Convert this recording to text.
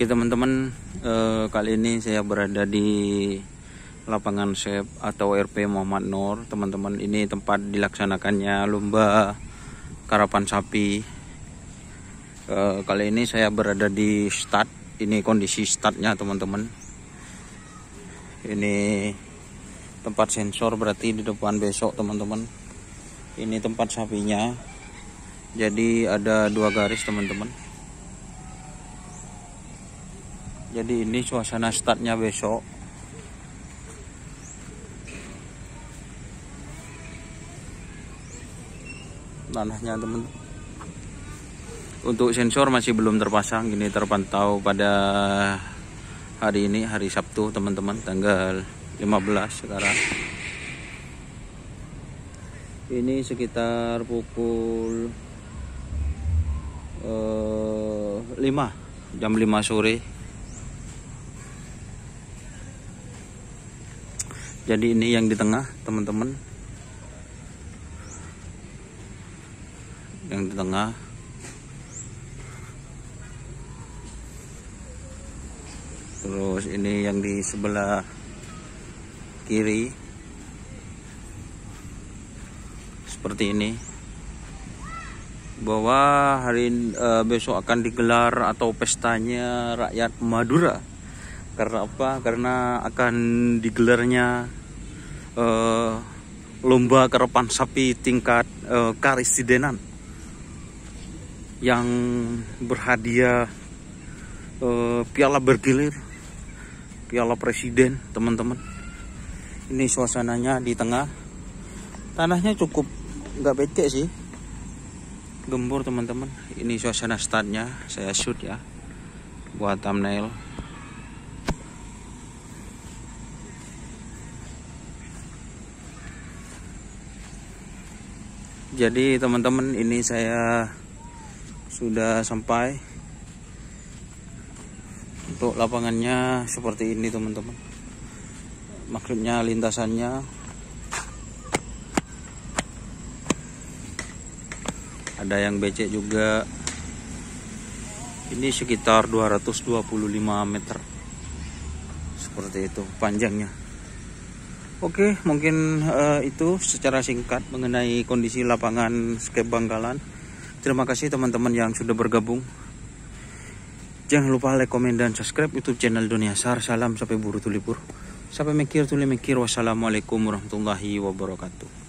Oke teman-teman, kali ini saya berada di lapangan SEP atau RP Muhammad Nur. Teman-teman, ini tempat dilaksanakannya lomba karapan sapi. Kali ini saya berada di start. Ini kondisi startnya teman-teman. Ini tempat sensor, berarti di depan besok teman-teman. Ini tempat sapinya. Jadi ada 2 garis teman-teman. Jadi ini suasana startnya besok. Tanahnya teman. Untuk sensor masih belum terpasang. Ini terpantau pada hari ini, hari Sabtu teman-teman, tanggal 15 sekarang. Ini sekitar pukul 5, jam 5 sore. Jadi ini yang di tengah teman-teman, yang di tengah. Terus ini yang di sebelah kiri, seperti ini. Bahwa hari besok akan digelar atau pestanya rakyat Madura. Karena apa? Karena akan digelarnya lomba karapan sapi tingkat karesidenan yang berhadiah piala bergilir, piala presiden teman-teman. Ini suasananya di tengah. Tanahnya cukup nggak becek sih, gembur teman-teman. Ini suasana startnya, saya shoot ya buat thumbnail. Jadi teman-teman, ini saya sudah sampai. Untuk lapangannya seperti ini teman-teman. Maksudnya lintasannya. Ada yang becek juga. Ini sekitar 225 meter. Seperti itu panjangnya. Oke, mungkin itu secara singkat mengenai kondisi lapangan SEP Bangkalan. Terima kasih teman-teman yang sudah bergabung. Jangan lupa like, komen, dan subscribe YouTube channel Dunia Sar. Salam sampai buru tulipur. Sampai mikir tuli mikir. Wassalamualaikum warahmatullahi wabarakatuh.